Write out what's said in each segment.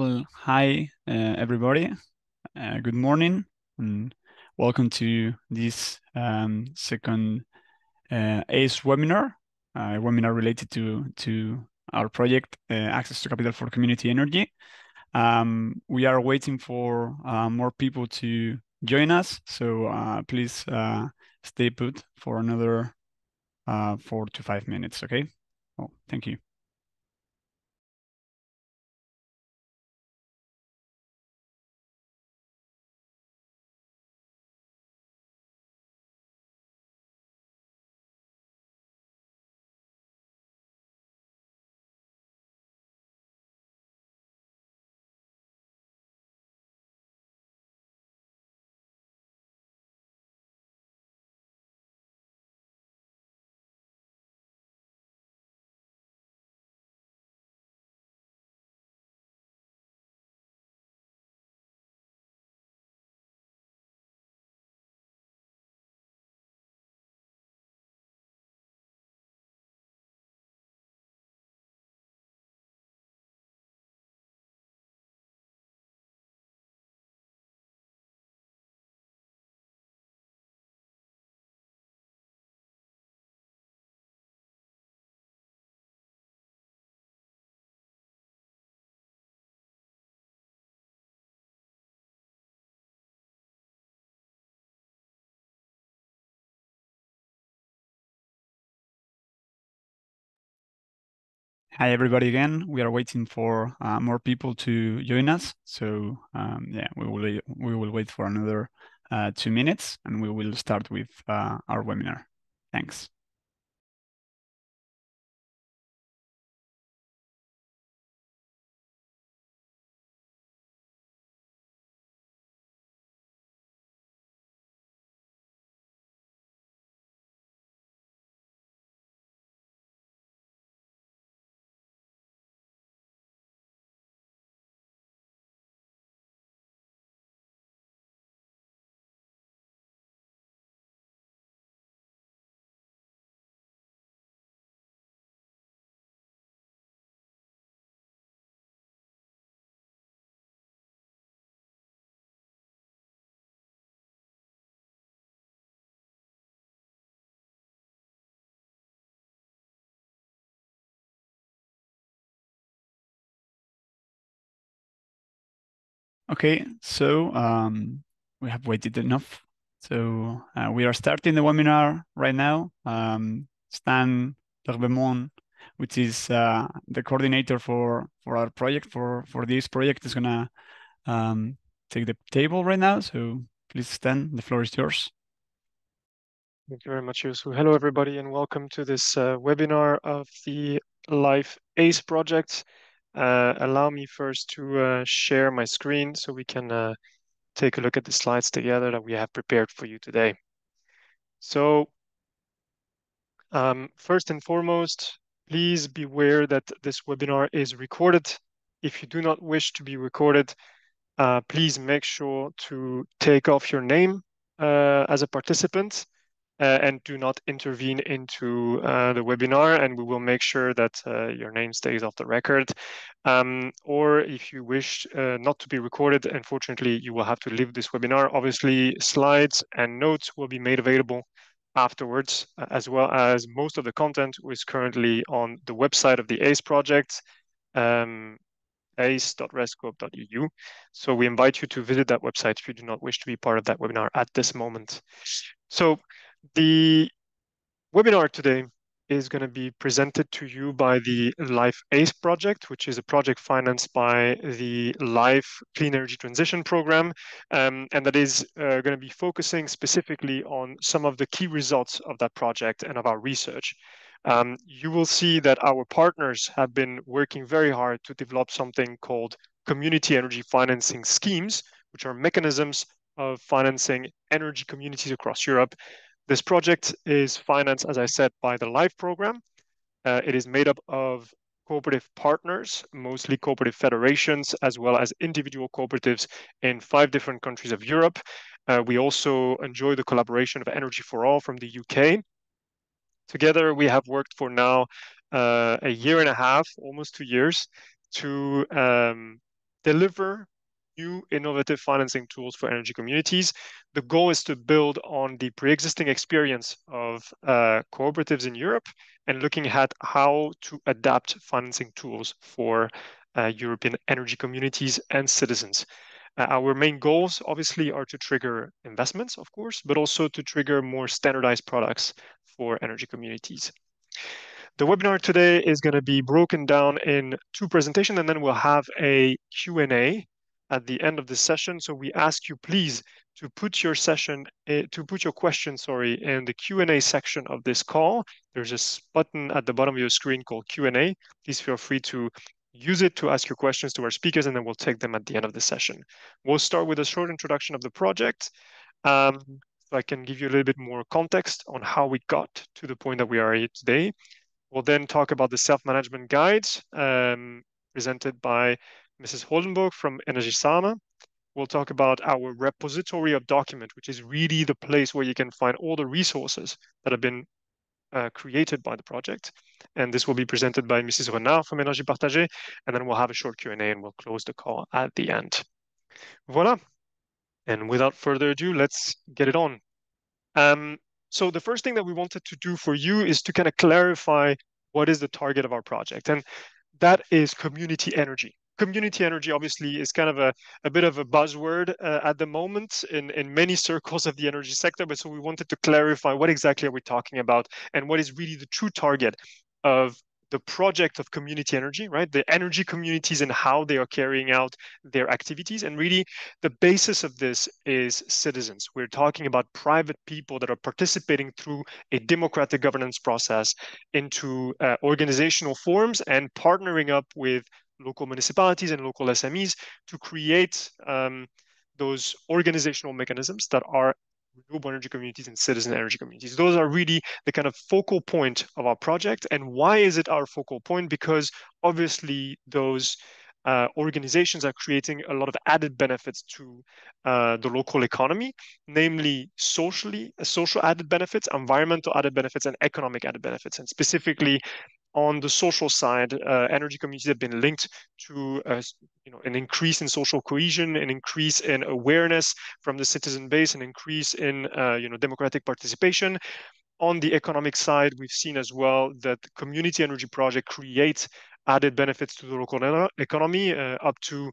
Well, hi, everybody. Good morning, and welcome to this second ACE webinar, a webinar related to our project, Access to Capital for Community Energy. We are waiting for more people to join us, so please stay put for another 4 to 5 minutes, okay? Well, thank you. Hi, everybody again. We are waiting for more people to join us. So yeah, we will wait for another 2 minutes, and we will start with our webinar. Thanks. Okay, so we have waited enough. So we are starting the webinar right now. Stan Terbemont, which is the coordinator for our project, for this project, is gonna take the table right now. So please, Stan, the floor is yours. Thank you very much, Yusu. Hello, everybody, and welcome to this webinar of the Life ACE project. Allow me first to share my screen so we can take a look at the slides together that we have prepared for you today. So first and foremost, please beware that this webinar is recorded. If you do not wish to be recorded, please make sure to take off your name as a participant and do not intervene into the webinar, and we will make sure that your name stays off the record. Or if you wish not to be recorded, unfortunately, you will have to leave this webinar. Obviously, slides and notes will be made available afterwards, as well as most of the content is currently on the website of the ACE project, ace.rescope.eu. So we invite you to visit that website if you do not wish to be part of that webinar at this moment. So the webinar today is going to be presented to you by the Life ACE project, which is a project financed by the Life Clean Energy Transition Program, and that is going to be focusing specifically on some of the key results of that project and of our research. You will see that our partners have been working very hard to develop something called community energy financing schemes, which are mechanisms of financing energy communities across Europe. This project is financed, as I said, by the LIFE program. It is made up of cooperative partners, mostly cooperative federations, as well as individual cooperatives in 5 different countries of Europe. We also enjoy the collaboration of Energy for All from the UK. Together, we have worked for now a year and a half, almost 2 years, to deliver new innovative financing tools for energy communities. The goal is to build on the pre-existing experience of cooperatives in Europe and looking at how to adapt financing tools for European energy communities and citizens. Our main goals, obviously, are to trigger investments, of course, but also to trigger more standardized products for energy communities. The webinar today is going to be broken down in two presentations, and then we'll have a Q&A at the end of the session. So we ask you, please, to put your question, in the Q&A section of this call. There's a button at the bottom of your screen called Q&A. Please feel free to use it to ask your questions to our speakers, and then we'll take them at the end of the session. We'll start with a short introduction of the project. So I can give you a little bit more context on how we got to the point that we are here today. We'll then talk about the self-management guides presented by Mrs. Holdenburg from Energy Sama. We'll talk about our repository of document, which is really the place where you can find all the resources that have been created by the project. And this will be presented by Mrs. Renard from Énergie Partagée. And then we'll have a short Q&A and we'll close the call at the end. Voila. And without further ado, let's get it on. So the first thing that we wanted to do for you is to kind of clarify what is the target of our project. And that is community energy. Community energy obviously is kind of a bit of a buzzword at the moment in many circles of the energy sector, but so we wanted to clarify what exactly are we talking about and what is really the true target of the project of community energy, right? The energy communities and how they are carrying out their activities. And really, the basis of this is citizens. We're talking about private people that are participating through a democratic governance process into organizational forms and partnering up with local municipalities and local SMEs to create those organizational mechanisms that are renewable energy communities and citizen energy communities. Those are really the kind of focal point of our project. And why is it our focal point? Because obviously those organizations are creating a lot of added benefits to the local economy, namely social added benefits, environmental added benefits, and economic added benefits. And specifically on the social side, energy communities have been linked to an increase in social cohesion, an increase in awareness from the citizen base, an increase in democratic participation. On the economic side, we've seen as well that the community energy project creates added benefits to the local economy, up to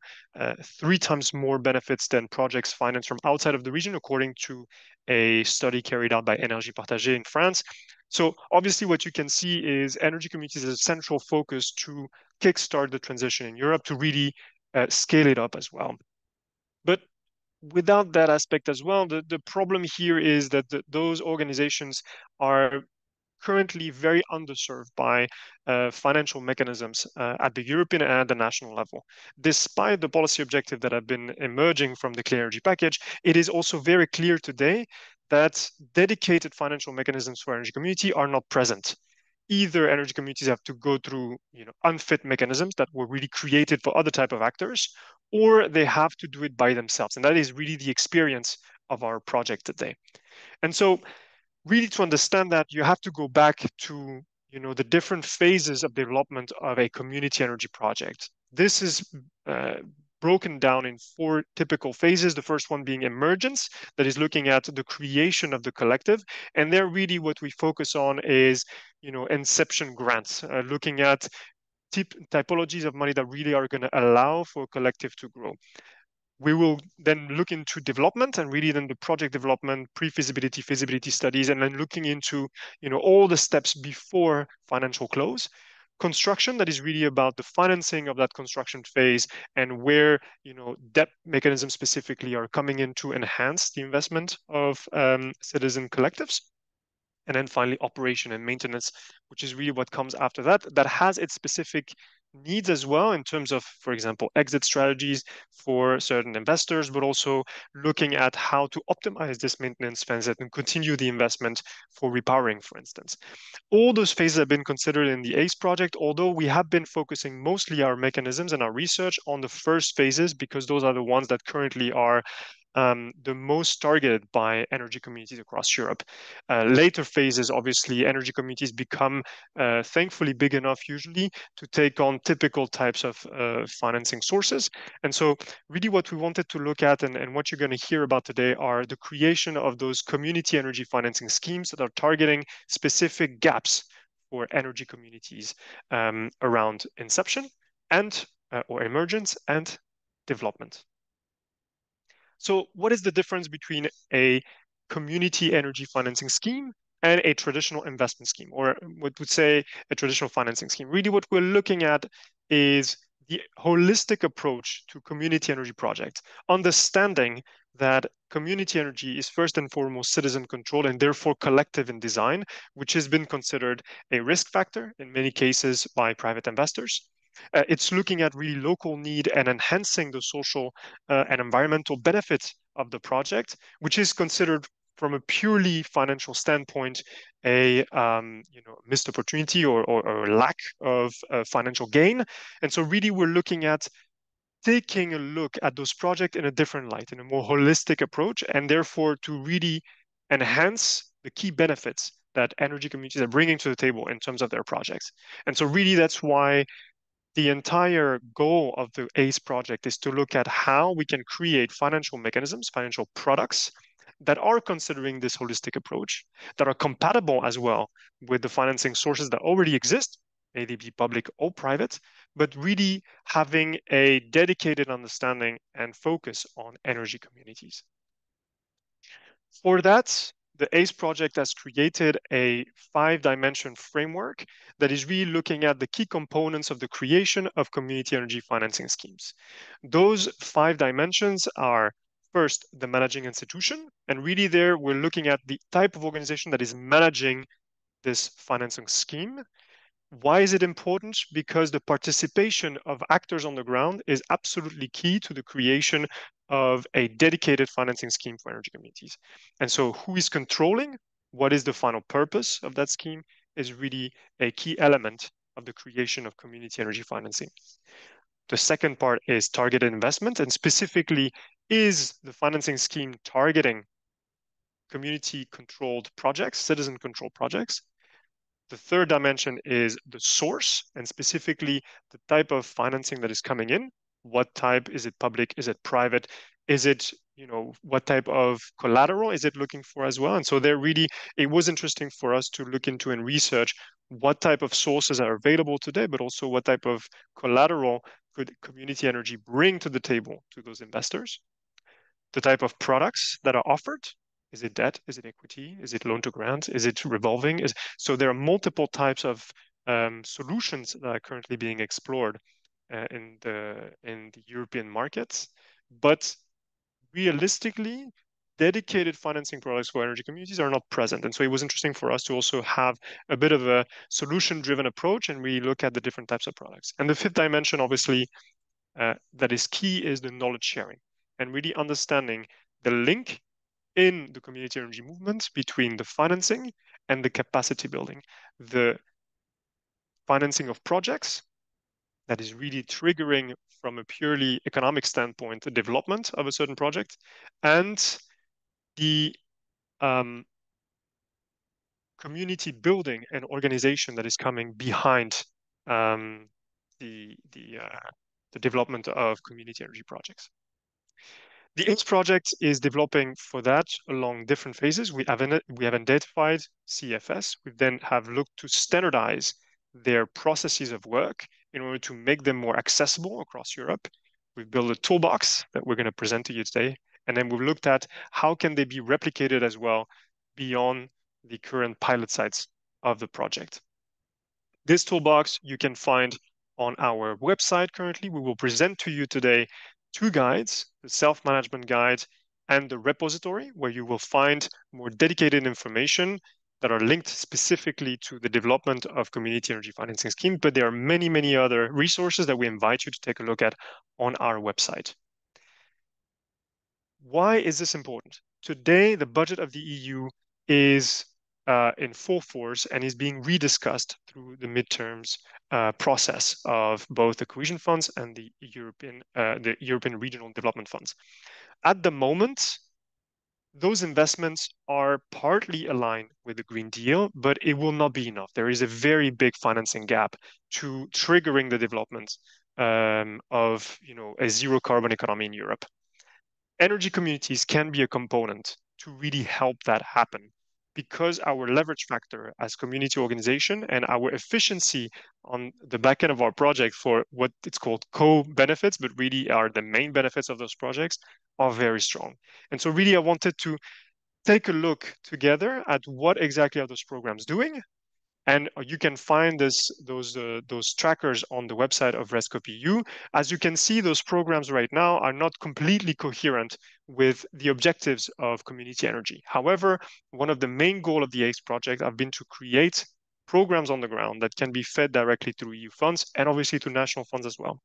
3 times more benefits than projects financed from outside of the region, according to a study carried out by Énergie Partagée in France. So obviously what you can see is energy communities as a central focus to kickstart the transition in Europe, to really scale it up as well. But without that aspect as well, the problem here is that those organizations are currently very underserved by financial mechanisms at the European and at the national level. Despite the policy objective that have been emerging from the Clean Energy Package, it is also very clear today that dedicated financial mechanisms for energy community are not present. Either energy communities have to go through unfit mechanisms that were really created for other type of actors, or they have to do it by themselves. And that is really the experience of our project today. And so really to understand that, you have to go back to the different phases of development of a community energy project. This is broken down in 4 typical phases. The first one being emergence, that is looking at the creation of the collective. And there really what we focus on is inception grants, looking at typologies of money that really are going to allow for a collective to grow. We will then look into development and really then the project development, pre-feasibility, feasibility studies, and then looking into all the steps before financial close. Construction, that is really about the financing of that construction phase and where debt mechanisms specifically are coming in to enhance the investment of citizen collectives. And then finally, operation and maintenance, which is really what comes after that, that has its specific needs as well in terms of, for example, exit strategies for certain investors, but also looking at how to optimize this maintenance phase and continue the investment for repowering, for instance. All those phases have been considered in the ACE project, although we have been focusing mostly our mechanisms and our research on the first phases, because those are the ones that currently are the most targeted by energy communities across Europe. Later phases, obviously, energy communities become thankfully big enough usually to take on typical types of financing sources. And so really what we wanted to look at and what you're going to hear about today are the creation of those community energy financing schemes that are targeting specific gaps for energy communities around inception and or emergence and development. So what is the difference between a community energy financing scheme and a traditional investment scheme, or what would say a traditional financing scheme? Really what we're looking at is the holistic approach to community energy projects, understanding that community energy is first and foremost citizen controlled and therefore collective in design, which has been considered a risk factor in many cases by private investors. It's looking at really local need and enhancing the social and environmental benefits of the project, which is considered from a purely financial standpoint a missed opportunity or lack of financial gain. And so really we're looking at taking a look at those projects in a different light, in a more holistic approach, and therefore to really enhance the key benefits that energy communities are bringing to the table in terms of their projects. And so really that's why the entire goal of the ACE project is to look at how we can create financial mechanisms, financial products that are considering this holistic approach, that are compatible as well with the financing sources that already exist, may they be public or private, but really having a dedicated understanding and focus on energy communities. For that, the ACE project has created a 5-dimension framework that is really looking at the key components of the creation of community energy financing schemes. Those 5 dimensions are first, the managing institution. And really there, we're looking at the type of organization that is managing this financing scheme. Why is it important? Because the participation of actors on the ground is absolutely key to the creation of a dedicated financing scheme for energy communities. And so who is controlling? What is the final purpose of that scheme is really a key element of the creation of community energy financing. The second part is targeted investment, and specifically, is the financing scheme targeting community-controlled projects, citizen-controlled projects? The third dimension is the source, and specifically the type of financing that is coming in. What type? Is it public? Is it private? Is it, what type of collateral is it looking for as well? And so it was interesting for us to look into and research what type of sources are available today, but also what type of collateral could community energy bring to the table to those investors. The type of products that are offered. Is it debt? Is it equity? Is it loan to grant? Is it revolving? So there are multiple types of solutions that are currently being explored in the European markets. But realistically, dedicated financing products for energy communities are not present. And so it was interesting for us to also have a bit of a solution-driven approach and we look at the different types of products. And the fifth dimension, obviously, that is key is the knowledge sharing and really understanding the link in the community energy movement between the financing and the capacity building, the financing of projects that is really triggering from a purely economic standpoint the development of a certain project, and the community building and organization that is coming behind the development of community energy projects. The ACE project is developing for that along different phases. We have identified CFS. We then have looked to standardize their processes of work in order to make them more accessible across Europe. We've built a toolbox that we're going to present to you today. And then we've looked at how can they be replicated as well beyond the current pilot sites of the project. This toolbox you can find on our website currently. We will present to you today 2 guides, the self-management guide and the repository, where you will find more dedicated information that are linked specifically to the development of community energy financing schemes. But there are many, many other resources that we invite you to take a look at on our website. Why is this important? Today, the budget of the EU is in full force and is being rediscussed through the midterms process of both the cohesion funds and the European Regional Development Funds. At the moment, those investments are partly aligned with the Green Deal, but it will not be enough. There is a very big financing gap to triggering the development of a zero carbon economy in Europe. Energy communities can be a component to really help that happen because our leverage factor as community organization and our efficiency on the back end of our project for what it's called co-benefits, but really are the main benefits of those projects, are very strong. And so really I wanted to take a look together at what exactly are those programs doing. And you can find those trackers on the website of RESCOP-EU. As you can see, those programs right now are not completely coherent with the objectives of community energy. However, one of the main goals of the ACE project have been to create programs on the ground that can be fed directly through EU funds and obviously to national funds as well.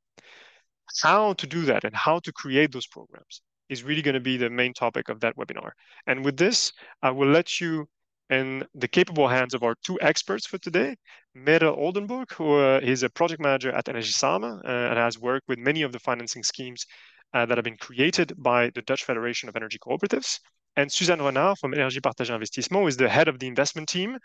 How to do that and how to create those programs is really going to be the main topic of that webinar. And with this, I will let you in the capable hands of our two experts for today, Merel Oldenburg, who is a project manager at Energie Samen and has worked with many of the financing schemes that have been created by the Dutch Federation of Energy Cooperatives, and Suzanne Renard from Énergie Partagée Investissement, who is the head of the investment team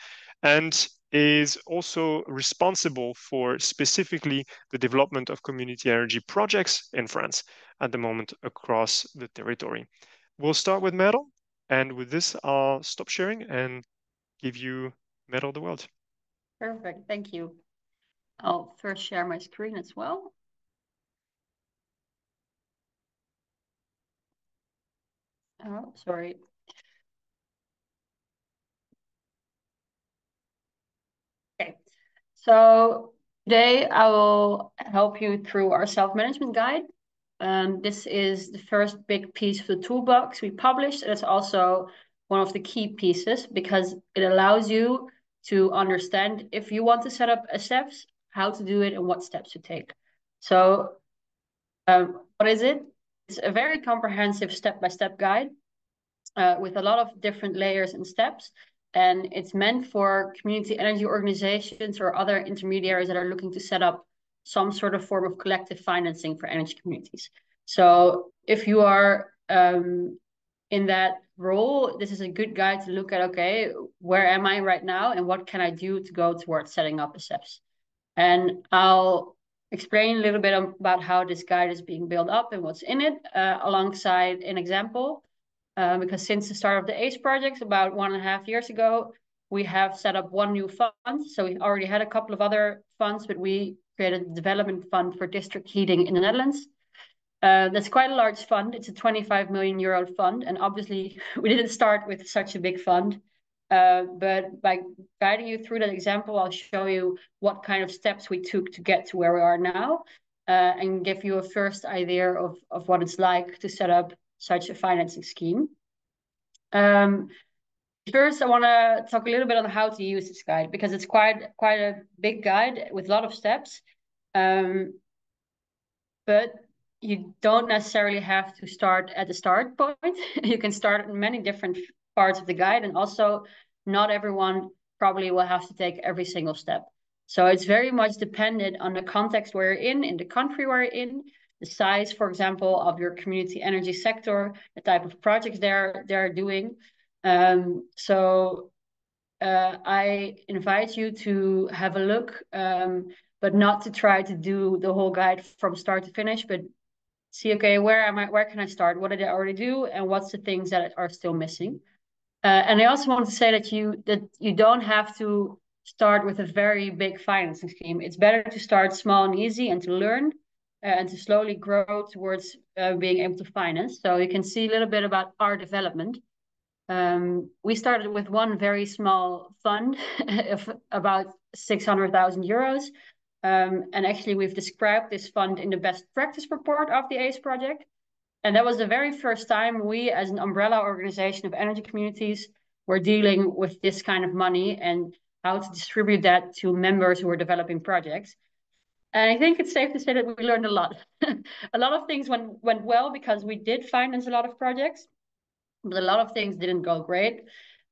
and is also responsible for specifically the development of community energy projects in France at the moment across the territory. We'll start with Merel, and with this, I'll stop sharing and give you Merel the word. Perfect, thank you. I'll first share my screen as well. Oh, sorry. Okay, so today I will help you through our self-management guide. This is the first big piece of the toolbox we published. And it's also one of the key pieces because it allows you to understand if you want to set up a steps, how to do it and what steps to take. So what is it? It's a very comprehensive step-by-step guide with a lot of different layers and steps. And it's meant for community energy organizations or other intermediaries that are looking to set up some sort of form of collective financing for energy communities. So if you are in that role, this is a good guide to look at, okay, where am I right now and what can I do to go towards setting up a steps? And I'll explain a little bit about how this guide is being built up and what's in it alongside an example. Because since the start of the ACE project about 1.5 years ago, we have set up one new fund. So we already had a couple of other funds, but we created a development fund for district heating in the Netherlands. That's quite a large fund. It's a 25 million euro fund. And obviously we didn't start with such a big fund. But by guiding you through that example, I'll show you what kind of steps we took to get to where we are now and give you a first idea of what it's like to set up such a financing scheme. First, I want to talk a little bit on how to use this guide because it's quite a big guide with a lot of steps. But you don't necessarily have to start at the start point. You can start in many different parts of the guide, and also not everyone probably will have to take every single step. So it's very much dependent on the context where you're in the country where you're in, the size, for example, of your community energy sector, the type of projects they're doing. I invite you to have a look, but not to try to do the whole guide from start to finish, but see, okay, where am I? Where can I start? What did I already do? And what's the things that are still missing? And I also want to say that you don't have to start with a very big financing scheme. It's better to start small and easy and to learn and to slowly grow towards being able to finance. So you can see a little bit about our development. We started with one very small fund of about 600,000 euros. And actually, we've described this fund in the best practice report of the ACE project. And that was the very first time we, as an umbrella organization of energy communities, were dealing with this kind of money and how to distribute that to members who are developing projects. And I think it's safe to say that we learned a lot. A lot of things went well because we did finance a lot of projects, but a lot of things didn't go great.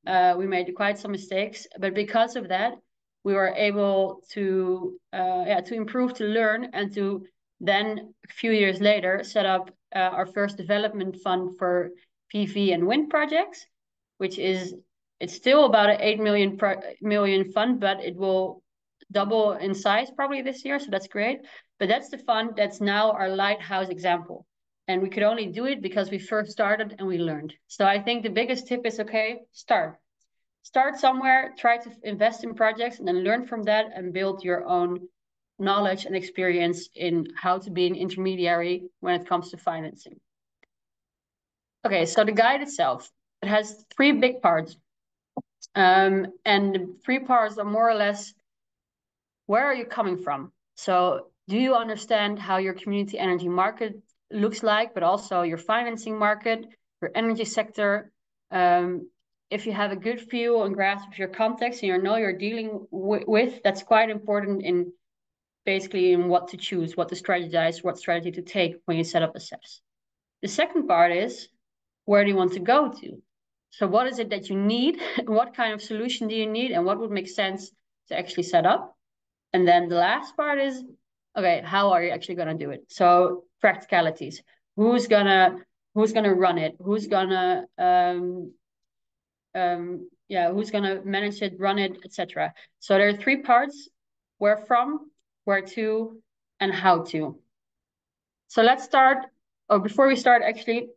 We made quite some mistakes, but because of that, we were able to improve, to learn, and to then a few years later set up our first development fund for PV and wind projects, which is, it's still about an 8 million fund, but it will double in size probably this year, so that's great. But that's the fund that's now our lighthouse example. And we could only do it because we first started and we learned. So I think the biggest tip is, okay, start somewhere, try to invest in projects, and then learn from that and build your own knowledge and experience in how to be an intermediary when it comes to financing. Okay, so the guide itself, it has 3 big parts. And the 3 parts are more or less, where are you coming from? So do you understand how your community energy market looks like, but also your financing market, your energy sector? If you have a good view and grasp of your context and you know you're dealing with, that's quite important in basically in what to choose, what to strategize, what strategy to take when you set up a SEPs. The second part is, where do you want to go to? So what is it that you need? What kind of solution do you need? And what would make sense to actually set up? And then the last part is, okay, how are you actually going to do it? So practicalities. Who's gonna run it? Who's gonna who's gonna manage it, run it, etc. So there are 3 parts: where from, where to, and how to. So let's start. Oh, before we start, actually,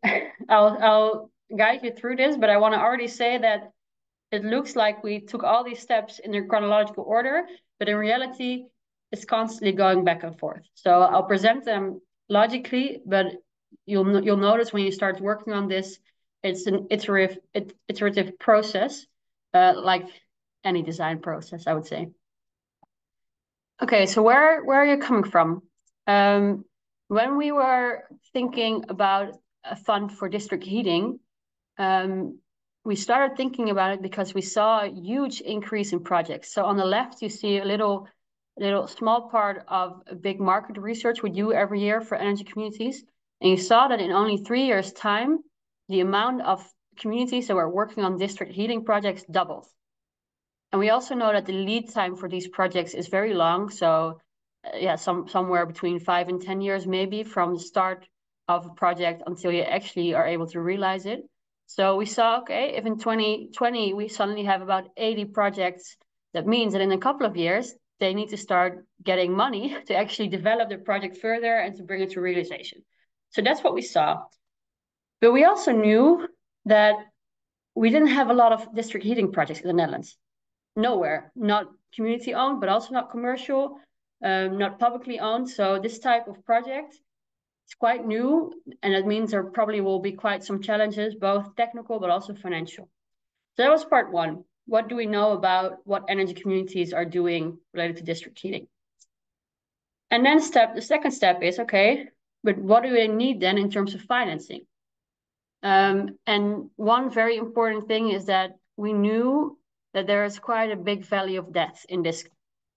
I'll guide you through this, but I want to already say that it looks like we took all these steps in their chronological order, but in reality, it's constantly going back and forth. So I'll present them logically, but you'll notice when you start working on this, it's an iterative process, like any design process, I would say. Okay, so where are you coming from? When we were thinking about a fund for district heating, we started thinking about it because we saw a huge increase in projects. So on the left, you see a little small part of a big market research we do every year for energy communities. And you saw that in only 3 years' time, the amount of communities that were working on district heating projects doubled. And we also know that the lead time for these projects is very long. So somewhere between 5 and 10 years, maybe, from the start of a project until you actually are able to realize it. So we saw, okay, if in 2020 we suddenly have about 80 projects, that means that in a couple of years, they need to start getting money to actually develop the project further and to bring it to realization. So that's what we saw. But we also knew that we didn't have a lot of district heating projects in the Netherlands. Nowhere, not community owned, but also not commercial, not publicly owned. So this type of project is quite new, and that means there probably will be quite some challenges, both technical but also financial. So that was part 1. What do we know about what energy communities are doing related to district heating? And then the second step is, okay, but what do we need then in terms of financing? And one very important thing is that we knew that there is quite a big valley of death in this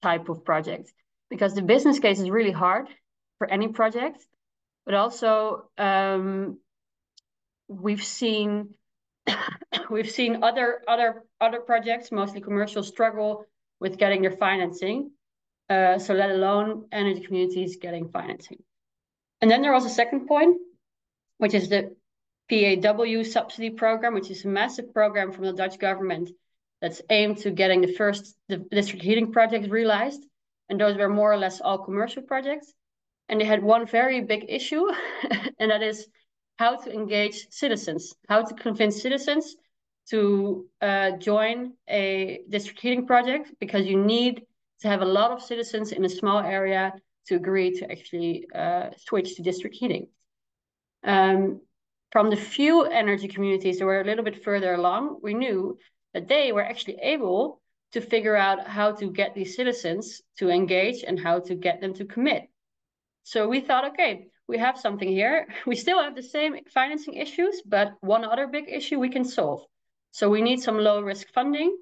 type of project, because the business case is really hard for any project, but also we've seen other projects, mostly commercial, struggle with getting their financing. So let alone energy communities getting financing. And then there was a second point, which is the PAW subsidy program, which is a massive program from the Dutch government that's aimed to getting the first district heating projects realized. And those were more or less all commercial projects. And they had one very big issue, and that is how to engage citizens, how to convince citizens to join a district heating project, because you need to have a lot of citizens in a small area to agree to actually switch to district heating. From the few energy communities that were a little bit further along, we knew that they were actually able to figure out how to get these citizens to engage and how to get them to commit. So we thought, okay, we have something here. We still have the same financing issues, but one other big issue we can solve. So we need some low risk funding,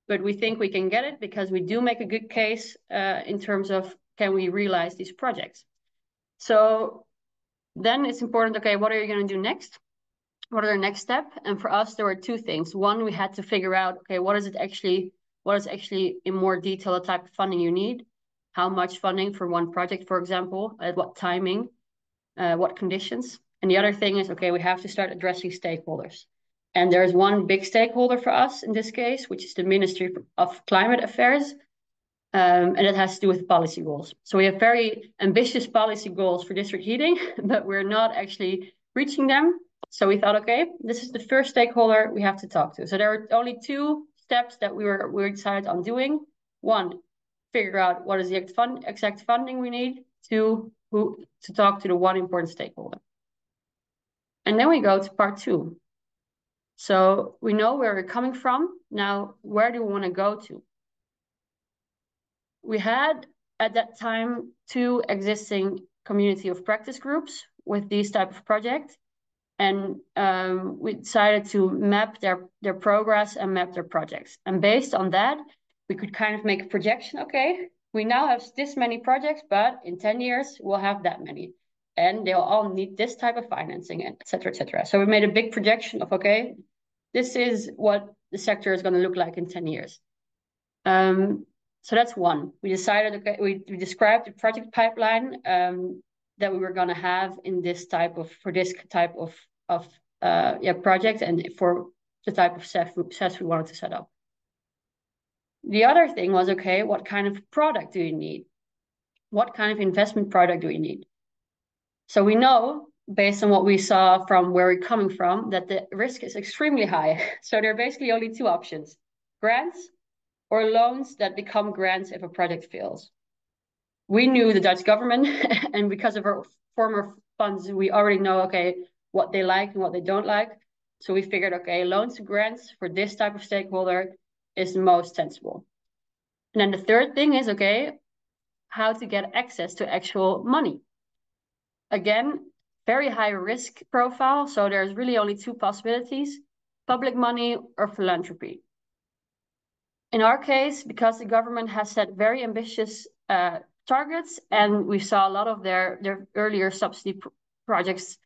but we think we can get it because we do make a good case in terms of, can we realize these projects? So then it's important, okay, what are you going to do next? what are the next step? And for us, there were two things. One, we had to figure out, okay, what is actually in more detail the type of funding you need? How much funding for one project, for example, at what timing, what conditions? And the other thing is, okay, we have to start addressing stakeholders. And there's one big stakeholder for us in this case, which is the Ministry of Climate Affairs. And it has to do with policy goals. So we have very ambitious policy goals for district heating, but we're not actually reaching them. So we thought, okay, this is the first stakeholder we have to talk to. So there are only two steps that we decided on doing. One, figure out what is the exact funding we need. Two, who to talk to the one important stakeholder. And then we go to part two. So we know where we're coming from. Now, where do we want to go to? We had at that time 2 existing community of practice groups with these type of projects. And we decided to map their progress and map their projects. And based on that, we could kind of make a projection. Okay, we now have this many projects, but in 10 years, we'll have that many. And they'll all need this type of financing, et cetera, et cetera. So we made a big projection of, okay, this is what the sector is going to look like in 10 years. So that's one. We decided, okay, we described the project pipeline that we were going to have in this type of, for this type of project and for the type of CEFs we wanted to set up. The other thing was, okay, what kind of product do you need? What kind of investment product do you need? So we know, based on what we saw from where we're coming from, that the risk is extremely high. So there are basically only 2 options: grants or loans that become grants if a project fails. We knew the Dutch government, and because of our former funds, we already know, okay, what they like and what they don't like. So we figured, okay, loans and grants for this type of stakeholder is the most sensible. And then the third thing is, okay, how to get access to actual money. Again, very high risk profile. So there's really only 2 possibilities: public money or philanthropy. In our case, because the government has set very ambitious targets, and we saw a lot of their earlier subsidy projects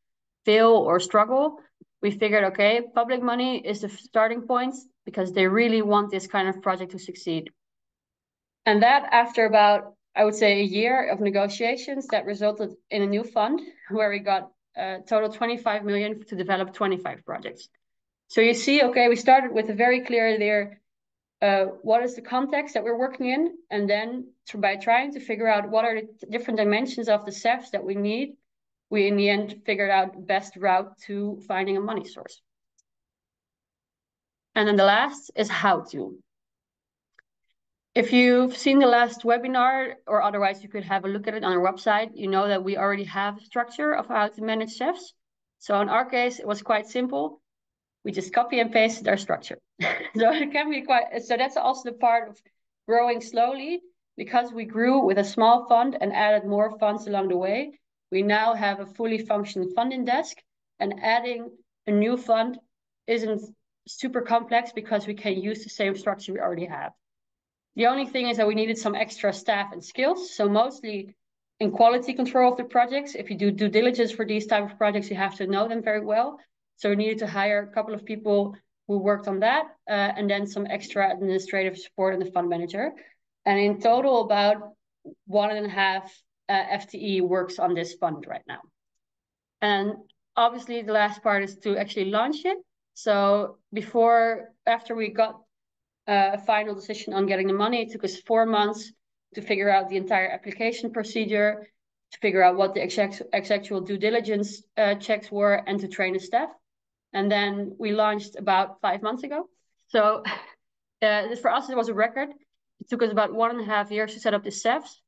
fail or struggle, we figured, okay, public money is the starting point because they really want this kind of project to succeed. And that, after about, I would say, a year of negotiations, that resulted in a new fund where we got a total 25 million to develop 25 projects. So you see, okay, we started with a very clear there, what is the context that we're working in? And then by trying to figure out what are the different dimensions of the CEFs that we need, we in the end figured out the best route to finding a money source. And then the last is how to. If you've seen the last webinar, or otherwise you could have a look at it on our website, you know that we already have a structure of how to manage CEFs. So in our case, it was quite simple. We just copy and pasted our structure. So it can be quite, so that's also the part of growing slowly. Because we grew with a small fund and added more funds along the way, we now have a fully functioning funding desk, and adding a new fund isn't super complex because we can use the same structure we already have. The only thing is that we needed some extra staff and skills. So mostly in quality control of the projects. If you do due diligence for these type of projects, you have to know them very well. So we needed to hire a couple of people who worked on that, and then some extra administrative support in the fund manager. And in total, about 1.5 FTE works on this fund right now. And obviously the last part is to actually launch it. So after we got a final decision on getting the money, it took us 4 months to figure out the entire application procedure, to figure out what the actual due diligence checks were, and to train the staff. And then we launched about 5 months ago. So for us, it was a record. It took us about 1.5 years to set up the CEFs,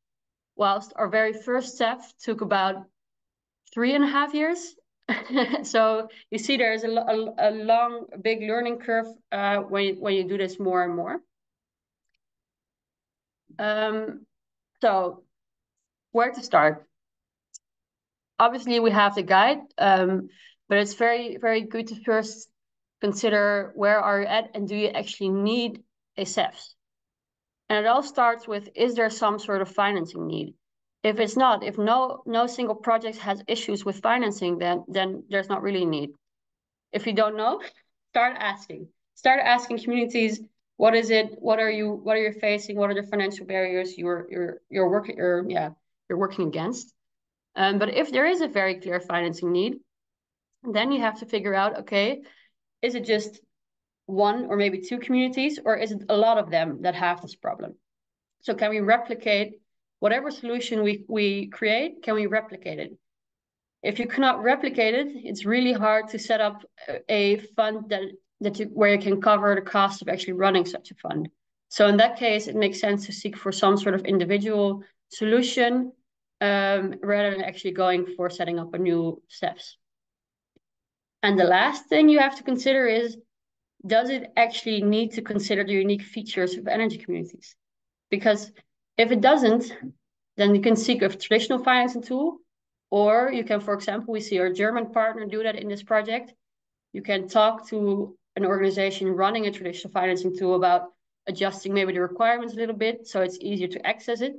whilst our very first CEF took about 3.5 years. So you see there's a long, big learning curve when you do this more and more. So where to start? Obviously, we have the guide, but it's very, very good to first consider where are you at and do you actually need a CEFs? And it all starts with, is there some sort of financing need? If it's not, if no single project has issues with financing, then there's not really a need. If you don't know, start asking. Start asking communities, what is it? What are you facing? What are the financial barriers you're working against? But if there is a very clear financing need, then you have to figure out, okay, is it just one or maybe two communities, or is it a lot of them that have this problem? So can we replicate whatever solution we create? Can we replicate it? If you cannot replicate it, it's really hard to set up a fund where you can cover the cost of actually running such a fund. So in that case, it makes sense to seek for some sort of individual solution rather than actually going for setting up a new steps. And the last thing you have to consider is, does it actually need to consider the unique features of energy communities? Because if it doesn't, then you can seek a traditional financing tool, or you can, for example, we see our German partner do that in this project. You can talk to an organization running a traditional financing tool about adjusting maybe the requirements a little bit so it's easier to access it,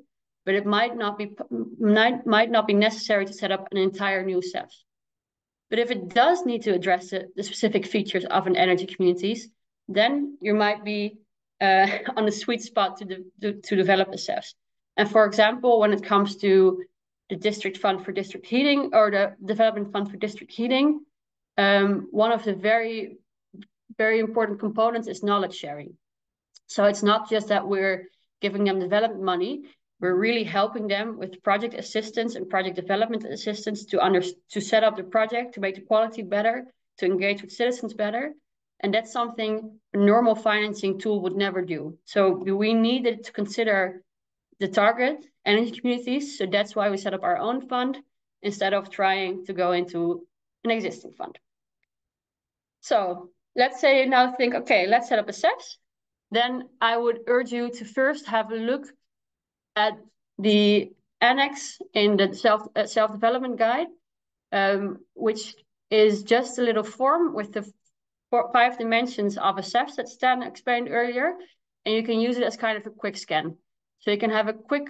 but it might not be necessary to set up an entire new set. But if it does need to address the specific features of an energy communities, then you might be on the sweet spot to develop a CEFs. And for example, when it comes to the district fund for district heating or the development fund for district heating, one of the very, very important components is knowledge sharing. So it's not just that we're giving them development money, we're really helping them with project assistance and project development assistance to set up the project, to make the quality better, to engage with citizens better. And that's something a normal financing tool would never do. So we needed to consider the target energy communities. So that's why we set up our own fund instead of trying to go into an existing fund. So let's say you now think, okay, let's set up a CEFs. Then I would urge you to first have a look at the annex in the self-development guide, which is just a little form with the 5 dimensions of a CEFs that Stan explained earlier, and you can use it as kind of a quick scan. So you can have a quick,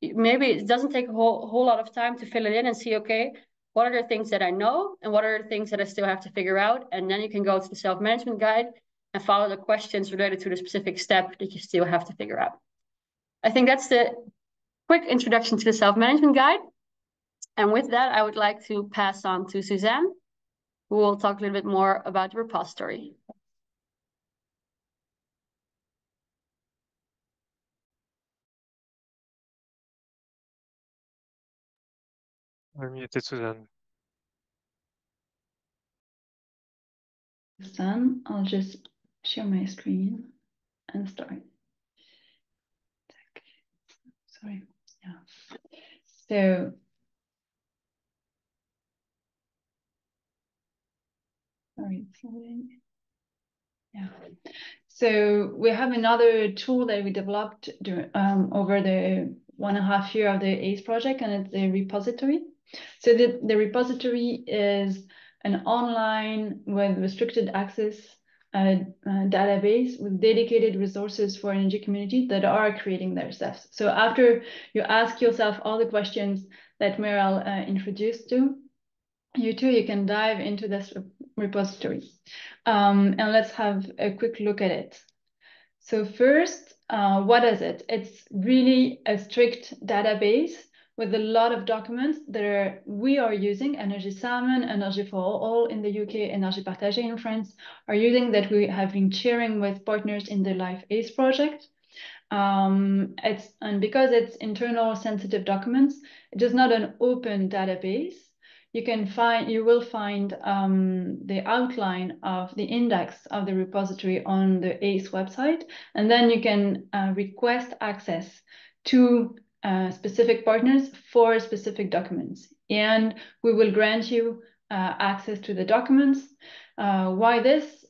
maybe it doesn't take a whole lot of time to fill it in and see, okay, what are the things that I know and what are the things that I still have to figure out? And then you can go to the self-management guide and follow the questions related to the specific step that you still have to figure out. I think that's the quick introduction to the self-management guide. And with that, I would like to pass on to Suzanne, who will talk a little bit more about the repository. I'm muted, Suzanne. Done. I'll just share my screen and start. Sorry. Yeah. So sorry, it's loading. Yeah. So we have another tool that we developed over the 1.5 years of the ACE project, and it's a repository. So the repository is an online with restricted access database with dedicated resources for energy communities that are creating their CEFs. So after you ask yourself all the questions that Meryl introduced to, you can dive into this repository. And let's have a quick look at it. So first, what is it? It's really a strict database with a lot of documents that we are using. Energy Salmon, Energy for All in the UK, Energy Partagée in France are using, that we have been sharing with partners in the Life ACE project. And because it's internal sensitive documents, it is not an open database. You will find the outline of the index of the repository on the ACE website, and then you can request access to specific partners for specific documents, and we will grant you access to the documents. Why this?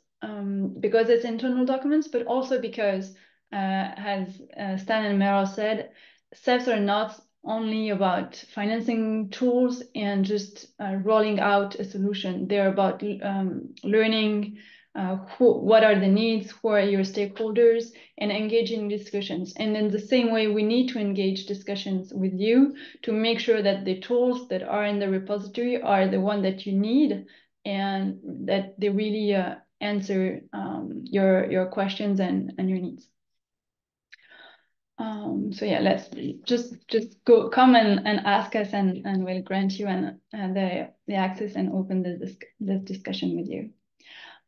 Because it's internal documents, but also because, as Stan and Meryl said, CEFs are not only about financing tools and just rolling out a solution. They're about learning what are the needs, who are your stakeholders, and engaging discussions. And in the same way, we need to engage discussions with you to make sure that the tools that are in the repository are the one that you need and that they really answer your questions and your needs. So yeah, let's just come and ask us, and we'll grant you the access and open this discussion with you.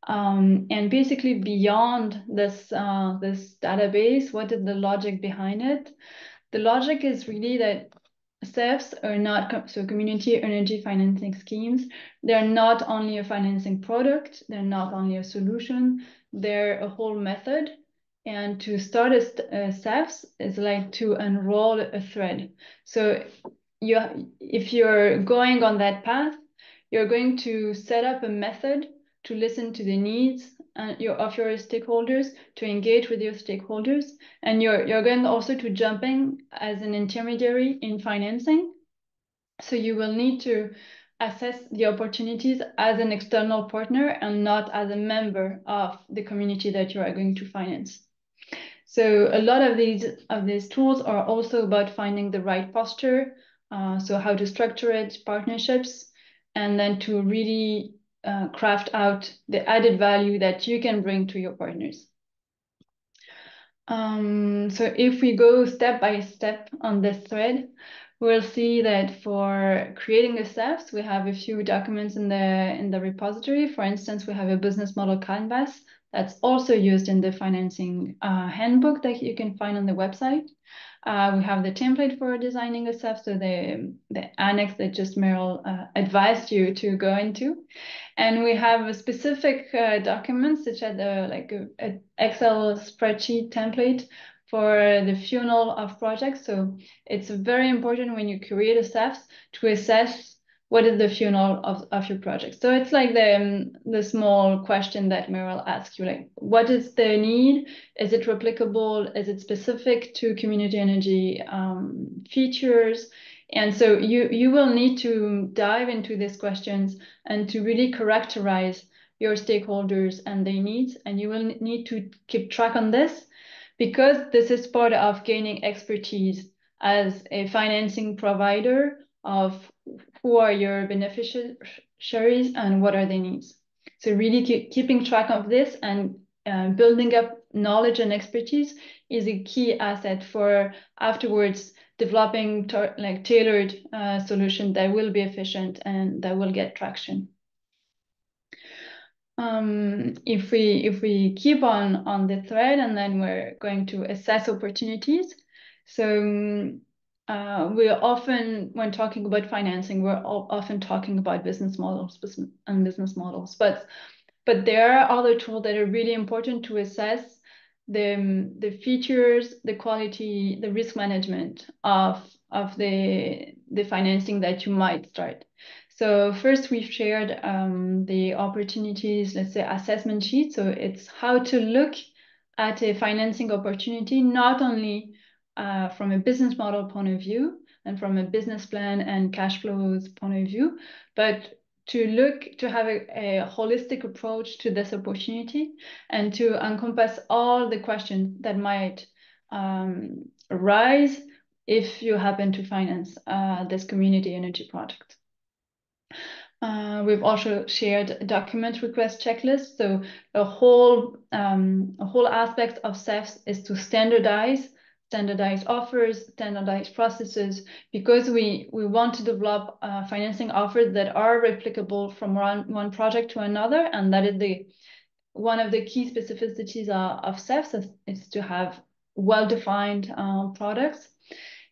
And basically beyond this this database, what is the logic behind it? The logic is really that CEFs are not, so community energy financing schemes, they're not only a financing product, they're not only a solution, they're a whole method. And to start a CEFs is like to enroll a thread. So if you're going on that path, you're going to set up a method to listen to the needs of your stakeholders, to engage with your stakeholders, and you're going also to jumping as an intermediary in financing. So you will need to assess the opportunities as an external partner and not as a member of the community that you are going to finance. So a lot of these tools are also about finding the right posture, so how to structure it, partnerships, and then to really craft out the added value that you can bring to your partners. So if we go step by step on this thread, we'll see that for creating the steps, we have a few documents in the repository. For instance, we have a business model canvas that's also used in the financing handbook that you can find on the website. We have the template for designing a SEF, so the annex that just Meryl advised you to go into. And we have a specific documents such as an Excel spreadsheet template for the funnel of projects. So it's very important when you create a SEF to assess what is the funnel of your project. So it's like the small question that Meryl asked you, like, what is the need? Is it replicable? Is it specific to community energy features? And so you will need to dive into these questions and to really characterize your stakeholders and their needs. And you will need to keep track on this, because this is part of gaining expertise as a financing provider of who are your beneficiaries and what are their needs. So really keeping track of this and building up knowledge and expertise is a key asset for afterwards developing tailored solution that will be efficient and that will get traction. If we keep on the thread, and then we're going to assess opportunities. So we often, when talking about financing, we're often talking about business models and business models, but there are other tools that are really important to assess the features, the quality, the risk management of the financing that you might start. So first, we've shared the opportunities, let's say, assessment sheet. So it's how to look at a financing opportunity, not only from a business model point of view and from a business plan and cash flows point of view, but to have a holistic approach to this opportunity and to encompass all the questions that might arise if you happen to finance this community energy project. We've also shared a document request checklist. So a whole aspect of CEFs is to standardize offers, standardize processes, because we want to develop financing offers that are replicable from one project to another, and that is one of the key specificities of CEFs is to have well-defined products.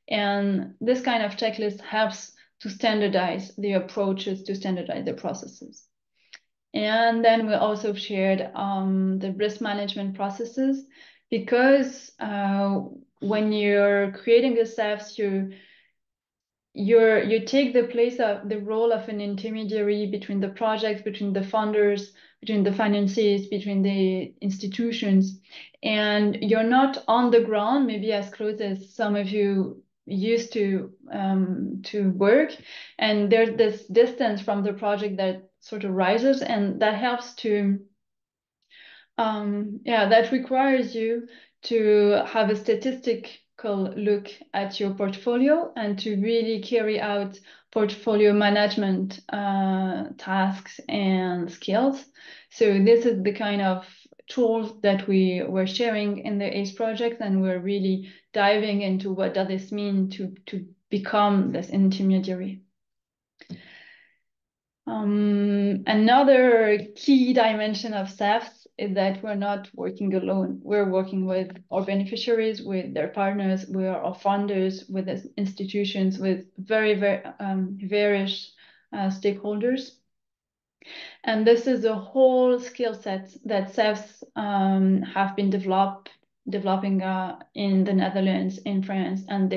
And this kind of checklist helps to standardize the approaches, to standardize the processes. And then we also shared the risk management processes, because when you're creating the CEFs, you take the role of an intermediary between the projects, between the funders, between the financiers, between the institutions, and you're not on the ground, maybe as close as some of you used to work, and there's this distance from the project that sort of rises, and that helps to that requires you to have a statistic critical look at your portfolio and to really carry out portfolio management tasks and skills. So this is the kind of tools that we were sharing in the ACE project, and we're really diving into what does this mean to become this intermediary. Another key dimension of CEFs is that we're not working alone. We're working with our beneficiaries, with their partners, with our funders, with the institutions, with very various stakeholders. And this is a whole skill set that CEFs have been developing in the Netherlands, in France, and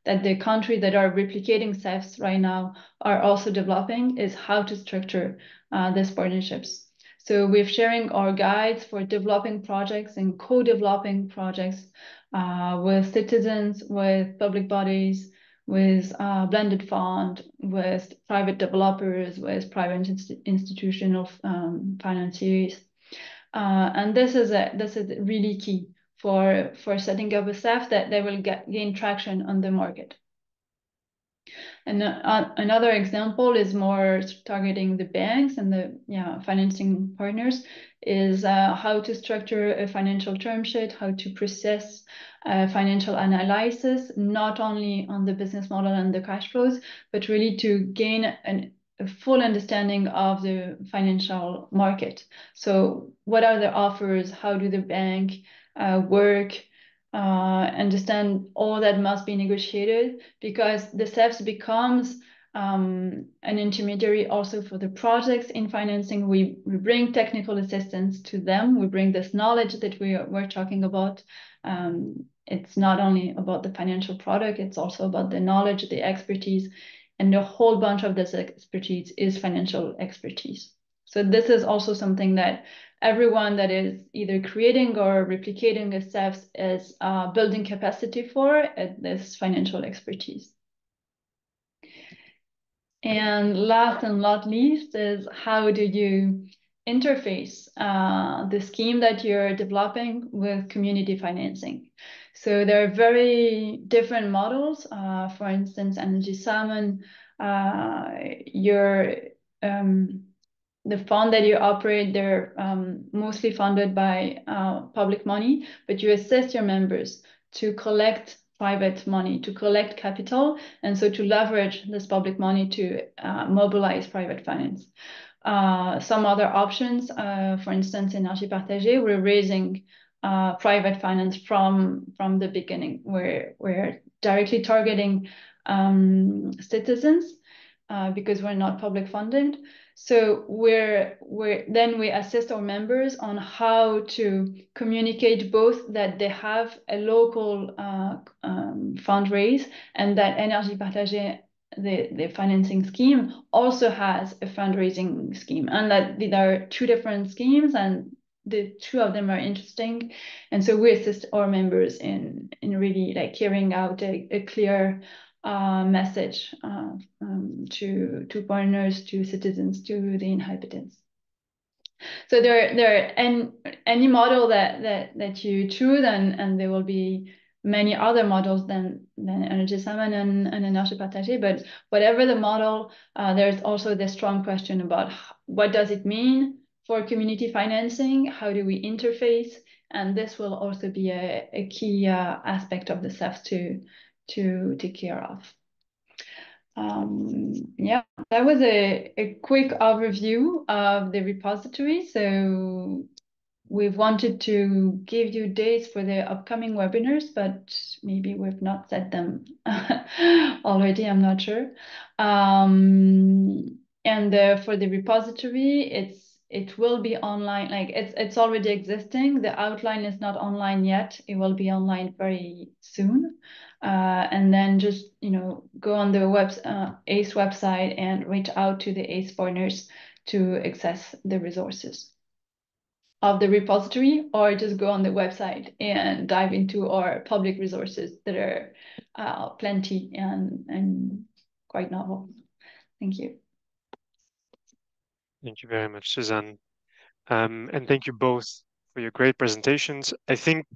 that the countries that are replicating CEFs right now are also developing is how to structure these partnerships. So we're sharing our guides for developing projects and co-developing projects with citizens, with public bodies, with blended fund, with private developers, with private institutional financiers. And this is really key for setting up a CEF that they will gain traction on the market. And another example is more targeting the banks and the financing partners is how to structure a financial term sheet, how to process financial analysis, not only on the business model and the cash flows, but really to gain a full understanding of the financial market. So what are the offers? How do the bank work? Understand all that must be negotiated, because the CEFs becomes an intermediary also for the projects in financing. We bring technical assistance to them. We bring this knowledge that we're talking about. It's not only about the financial product, it's also about the knowledge, the expertise, and a whole bunch of this expertise is financial expertise. So this is also something that everyone that is either creating or replicating a CEFs is building capacity for this financial expertise. And last and not least is how do you interface the scheme that you're developing with community financing. So there are very different models. For instance, Energy Salmon, the fund that you operate, they're mostly funded by public money, but you assist your members to collect private money, to collect capital, and so to leverage this public money to mobilize private finance. Some other options, for instance, Énergie Partagée, we're raising private finance from the beginning. We're directly targeting citizens because we're not public funded. So then we assist our members on how to communicate both that they have a local fundraise and that Énergie Partagée, the financing scheme, also has a fundraising scheme, and that there are two different schemes and the two of them are interesting. And so we assist our members in really like carrying out a clear message to partners, to citizens, to the inhabitants. So there any model that you choose, and there will be many other models than Energy Salmon and Énergie Partagée, but whatever the model, there's also the strong question about what does it mean for community financing? How do we interface? And this will also be a key aspect of the CEFs to take care of. Yeah, that was a quick overview of the repository. So we've wanted to give you dates for the upcoming webinars, but maybe we've not set them already, I'm not sure. And for the repository, it will be online, like it's already existing. The outline is not online yet. It will be online very soon. And then just, go on the ACE website and reach out to the ACE partners to access the resources of the repository, or just go on the website and dive into our public resources that are plenty and quite novel. Thank you. Thank you very much, Suzanne. And thank you both for your great presentations. I think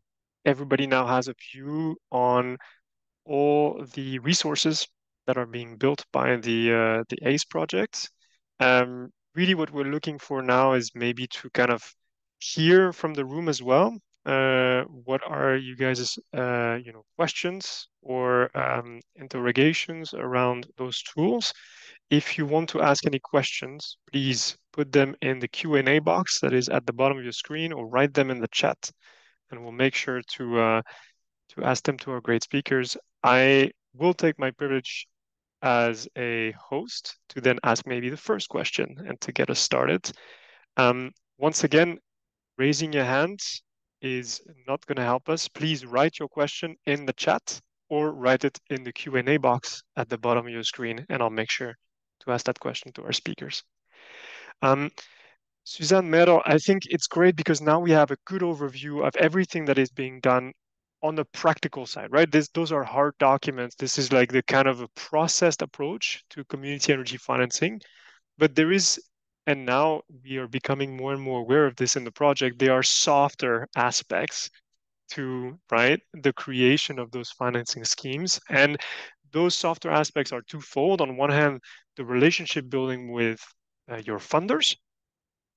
everybody now has a view on all the resources that are being built by the ACE project. Really what we're looking for now is maybe to kind of hear from the room as well. What are you guys' questions or interrogations around those tools? If you want to ask any questions, please put them in the Q&A box that is at the bottom of your screen, or write them in the chat, and we'll make sure to ask them to our great speakers. I will take my privilege as a host to then ask maybe the first question and to get us started. Once again, raising your hand is not going to help us. Please write your question in the chat or write it in the Q&A box at the bottom of your screen, and I'll make sure to ask that question to our speakers. Suzanne, Merel, I think it's great because now we have a good overview of everything that is being done on the practical side, right? Those are hard documents. This is like the kind of a processed approach to community energy financing. But there is, and now we are becoming more and more aware of this in the project, there are softer aspects to, right, the creation of those financing schemes. And those softer aspects are twofold. On one hand, the relationship building with your funders.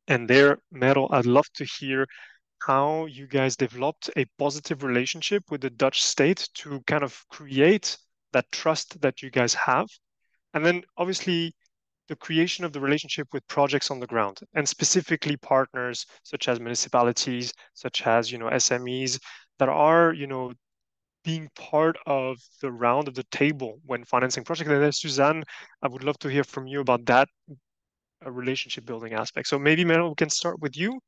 And there, Merel, I'd love to hear how you guys developed a positive relationship with the Dutch state to kind of create that trust that you guys have. And then obviously the creation of the relationship with projects on the ground, and specifically partners such as municipalities, such as, SMEs that are, being part of the round of the table when financing projects. And then Suzanne, I would love to hear from you about that relationship building aspect. So maybe Merel, we can start with you.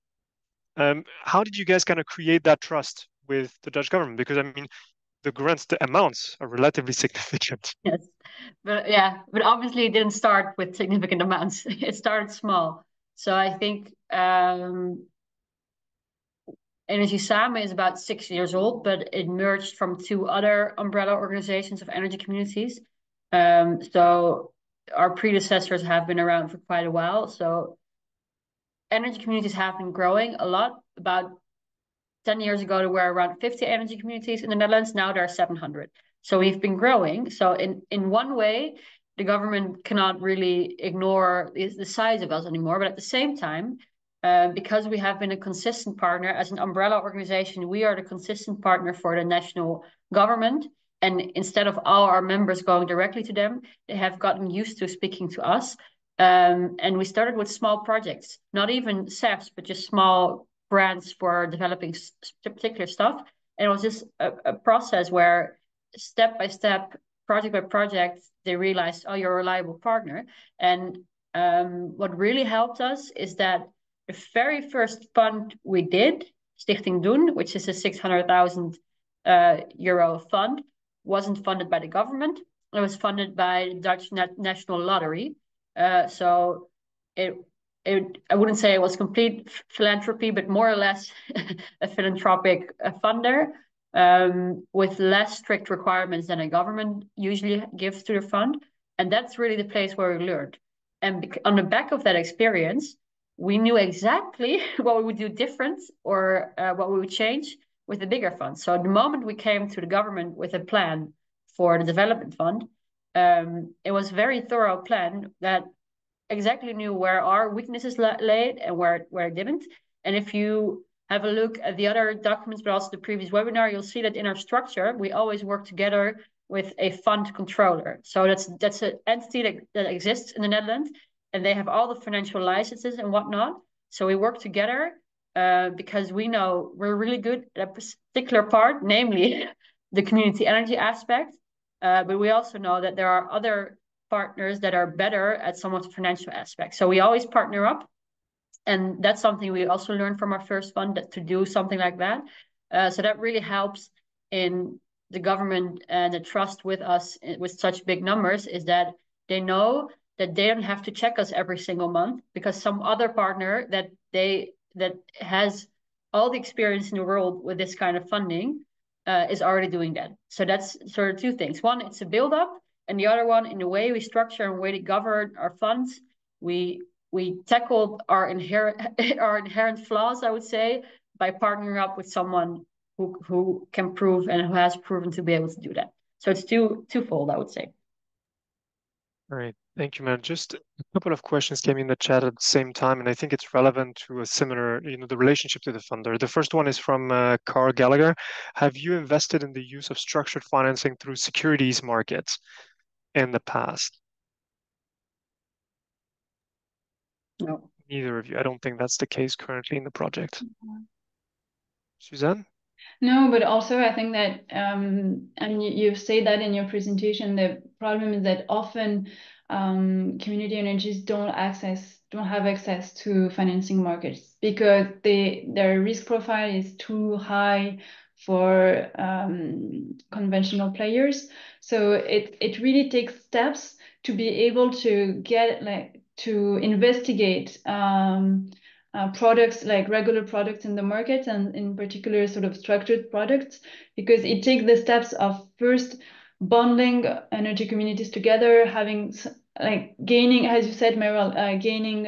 How did you guys kind of create that trust with the Dutch government? Because I mean, the grants, the amounts are relatively significant. Yes, but obviously it didn't start with significant amounts. It started small. So I think Energy Samen is about 6 years old, but it merged from 2 other umbrella organizations of energy communities. So our predecessors have been around for quite a while. So energy communities have been growing a lot. About 10 years ago, there were around 50 energy communities in the Netherlands. Now there are 700. So we've been growing. So in one way, the government cannot really ignore the size of us anymore. But at the same time, because we have been a consistent partner as an umbrella organization, we are the consistent partner for the national government. And instead of all our members going directly to them, they have gotten used to speaking to us. And we started with small projects, not even CEFs, but just small grants for developing particular stuff. And it was just a process where step by step, project by project, they realized, oh, you're a reliable partner. And what really helped us is that the very first fund we did, Stichting Doen, which is a 600,000 euro fund, wasn't funded by the government. It was funded by the Dutch National Lottery. So I wouldn't say it was complete philanthropy, but more or less a philanthropic funder with less strict requirements than a government usually gives to the fund. And that's really the place where we learned. And on the back of that experience, we knew exactly what we would do different or what we would change with the bigger fund. So the moment we came to the government with a plan for the development fund, it was a very thorough plan that exactly knew where our weaknesses laid and where it didn't. And if you have a look at the other documents, but also the previous webinar, you'll see that in our structure, we always work together with a fund controller. So that's an entity that exists in the Netherlands, and they have all the financial licenses and whatnot. So we work together because we know we're really good at a particular part, namely the community energy aspect. But we also know that there are other partners that are better at some of the financial aspects. So we always partner up. And that's something we also learned from our first fund, that to do something like that. So that really helps in the government and the trust with us with such big numbers, is that they know that they don't have to check us every single month, because some other partner that has all the experience in the world with this kind of funding is already doing that. So that's sort of 2 things. One, it's a build-up, and the other one, in the way we structure and way we govern our funds, we tackled our inherent flaws, I would say, by partnering up with someone who can prove and who has proven to be able to do that. So it's twofold, I would say. All right. Thank you, man. Just a couple of questions came in the chat at the same time, and I think it's relevant to a similar, the relationship to the funder. The first one is from Carl Gallagher. Have you invested in the use of structured financing through securities markets in the past? No. Neither of you. I don't think that's the case currently in the project. Suzanne? No, but also I think that, and you say that in your presentation, the problem is that often community energies don't have access to financing markets because their risk profile is too high for conventional players. So it really takes steps to be able to to investigate products like regular products in the market, and in particular sort of structured products, because it takes the steps of first bonding energy communities together, having gaining, as you said, Meryl, gaining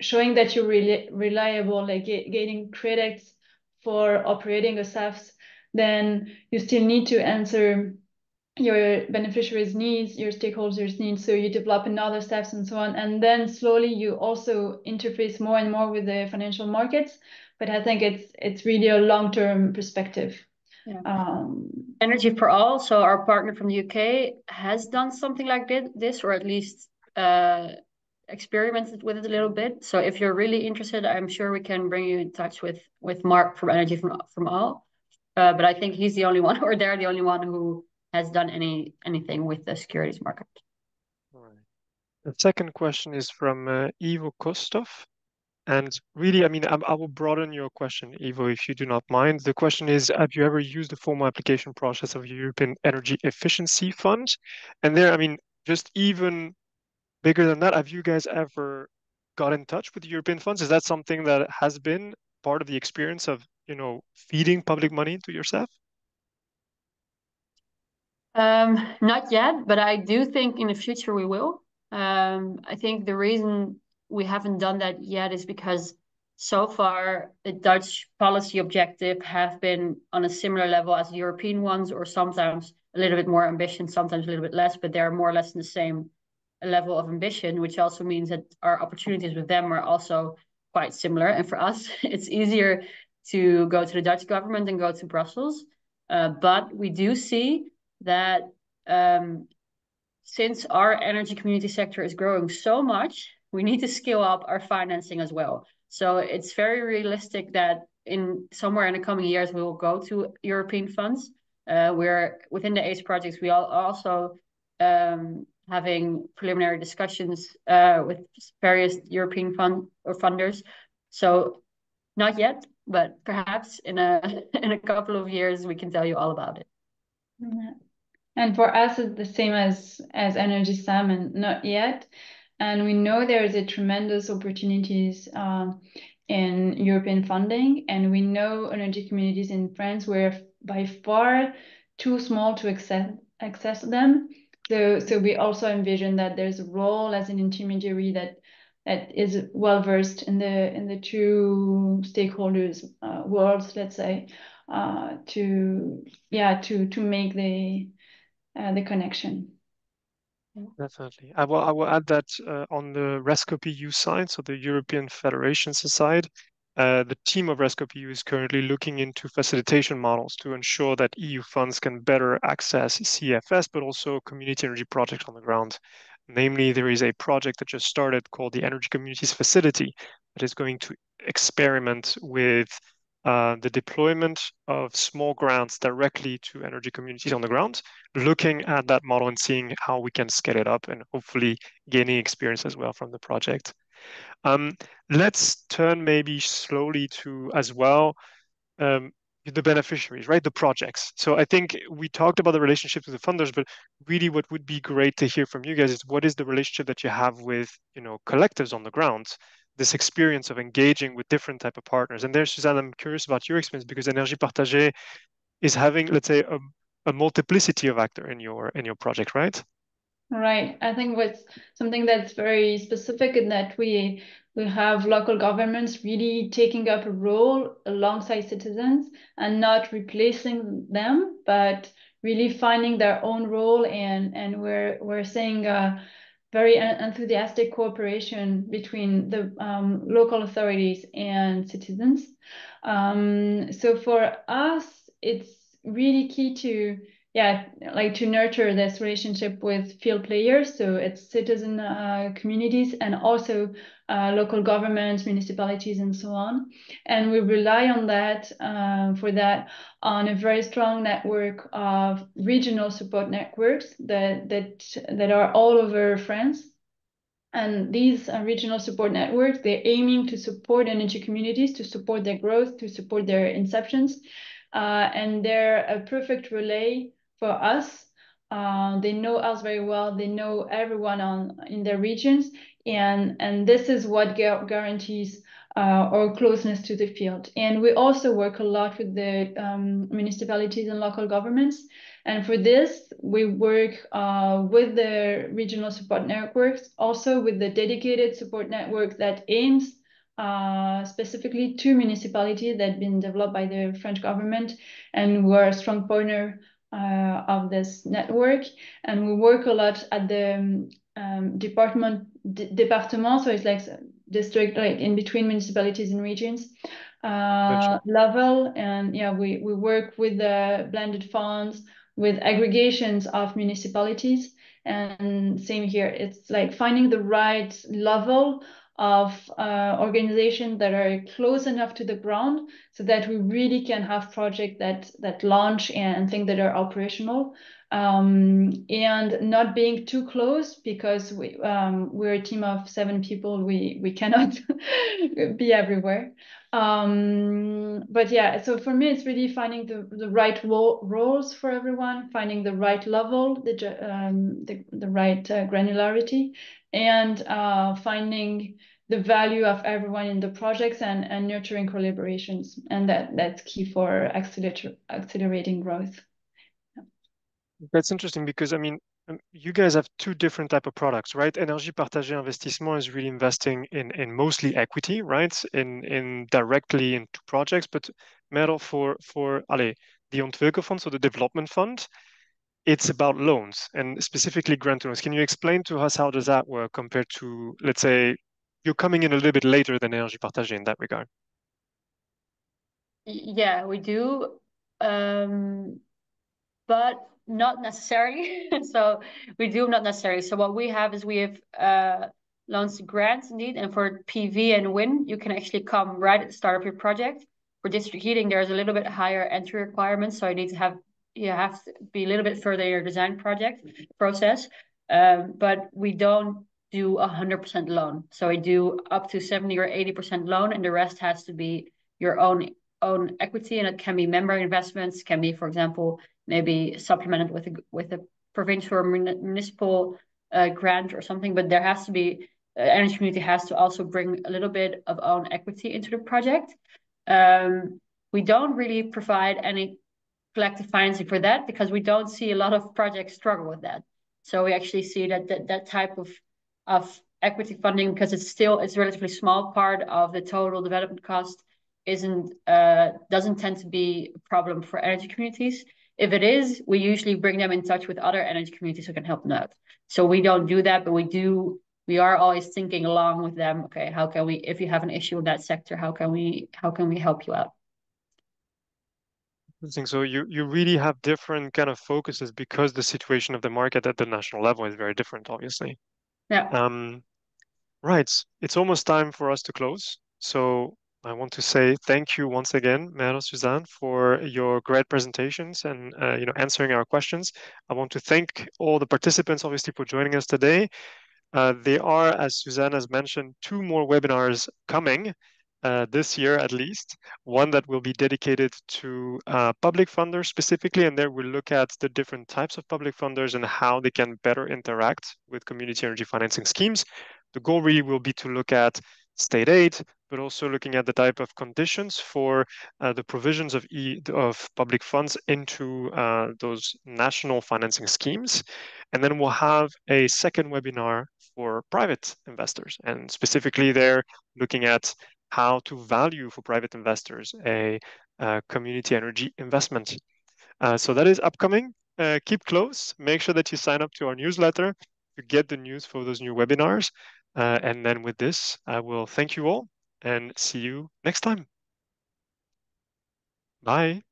showing that you're really reliable, gaining credits for operating a SAFs. Then you still need to answer your beneficiaries' needs, your stakeholders' needs, so you develop another steps and so on. And then slowly you also interface more and more with the financial markets. But I think it's really a long-term perspective. Yeah. Energy for All, so our partner from the UK, has done something like this, or at least experimented with it a little bit. So if you're really interested, I'm sure we can bring you in touch with Mark from Energy from All. But I think he's the only one, or they're the only one who has done anything with the securities market. All right. The second question is from Ivo Kostov. And really, I mean, I will broaden your question, Ivo, if you do not mind. The question is, have you ever used the formal application process of European Energy Efficiency Fund? And there, I mean, just even bigger than that, have you guys ever got in touch with the European funds? Is that something that has been part of the experience of, feeding public money into yourself? Not yet, but I do think in the future we will. I think the reason we haven't done that yet is because so far the Dutch policy objective have been on a similar level as the European ones, or sometimes a little bit more ambition, sometimes a little bit less, but they're more or less in the same level of ambition, which also means that our opportunities with them are also quite similar. And for us, it's easier to go to the Dutch government than go to Brussels. But we do see that since our energy community sector is growing so much, we need to scale up our financing as well. So it's very realistic that somewhere in the coming years, we will go to European funds. We're within the ACE projects, we are also having preliminary discussions with various European funders. So not yet, but perhaps in a couple of years, we can tell you all about it. Yeah. And for us, it's the same as Energy Salmon, not yet. And we know there is a tremendous opportunities in European funding, and we know energy communities in France were by far too small to access them. So we also envision that there's a role as an intermediary that is well versed in the two stakeholders worlds, let's say, to make the connection. Definitely. I will add that on the RescopeU side, so the European Federations side, the team of RescopeU is currently looking into facilitation models to ensure that EU funds can better access CFS, but also community energy projects on the ground. Namely, there is a project that just started called the Energy Communities Facility that is going to experiment with the deployment of small grants directly to energy communities on the ground, looking at that model and seeing how we can scale it up and hopefully gaining experience as well from the project. Let's turn maybe slowly to as well the beneficiaries, right? The projects. So I think we talked about the relationship with the funders, but really what would be great to hear from you guys is what is the relationship that you have with, collectives on the ground, this experience of engaging with different type of partners. And there, Suzanne, I'm curious about your experience because Énergie Partagée is having, let's say, a multiplicity of actors in your project, right? Right. I think what's something that's very specific in that we have local governments really taking up a role alongside citizens and not replacing them, but really finding their own role, and we're seeing a very enthusiastic cooperation between the local authorities and citizens. So for us, it's really key to like to nurture this relationship with field players. So it's citizen communities and also local governments, municipalities, and so on. And we rely on that for that on a very strong network of regional support networks that are all over France. And these regional support networks, they're aiming to support energy communities, to support their growth, to support their inceptions. And they're a perfect relay for us. They know us very well. They know everyone in their regions. And this is what guarantees our closeness to the field. And we also work a lot with the municipalities and local governments. And for this, we work with the regional support networks, also with the dedicated support network that aims specifically to municipalities that have been developed by the French government, and we're a strong partner of this network. And we work a lot at the department, so it's like district, like in between municipalities and regions level. And yeah, we work with the blended funds, with aggregations of municipalities. And same here, it's like finding the right level of organizations that are close enough to the ground so that we really can have projects that launch and things that are operational, and not being too close, because we're a team of 7 people. We cannot be everywhere. But yeah, so for me, it's really finding the right roles for everyone, finding the right level, the right granularity, and finding the value of everyone in the projects, and nurturing collaborations. And that's key for accelerating growth. That's interesting because, I mean, you guys have 2 different type of products, right? Énergie Partagée Investissement is really investing in mostly equity, right? In directly into projects, but Merel for the Ontwikkelfonds, so the development fund, it's about loans and specifically grant loans. Can you explain to us how does that work compared to, let's say, you're coming in a little bit later than Énergie Partagée in that regard? Yeah, we do. But not necessarily. So we do not necessarily. So what we have is we have loans to grants indeed, and for PV and wind, you can actually come right at the start of your project. For district heating, there's a little bit higher entry requirements, so you have to be a little bit further in your design project process. But we don't do 100% loan. So we do up to 70 or 80% loan, and the rest has to be your own equity, and it can be member investments, can be, for example, maybe supplemented with a provincial or municipal grant or something. But there has to be energy community has to also bring a little bit of own equity into the project. We don't really provide any collective financing for that because we don't see a lot of projects struggle with that. So we actually see that type of equity funding, because it's a relatively small part of the total development cost, doesn't tend to be a problem for energy communities. If it is, we usually bring them in touch with other energy communities who can help them out. So we don't do that, but we are always thinking along with them. Okay, how can we, if you have an issue in that sector, how can we help you out? Interesting. So you really have different kind of focuses because the situation of the market at the national level is very different, obviously. Yeah. Right. It's almost time for us to close. So I want to say thank you once again, Mère Suzanne, for your great presentations and answering our questions. I want to thank all the participants, obviously, for joining us today. There are, as Suzanne has mentioned, 2 more webinars coming this year at least. One that will be dedicated to public funders specifically, and there we'll look at the different types of public funders and how they can better interact with community energy financing schemes. The goal really will be to look at state aid, but also looking at the type of conditions for the provisions of public funds into those national financing schemes. And then we'll have a second webinar for private investors, and specifically there looking at how to value for private investors a community energy investment. So that is upcoming. Keep close. Make sure that you sign up to our newsletter to get the news for those new webinars. And then with this, I will thank you all and see you next time. Bye.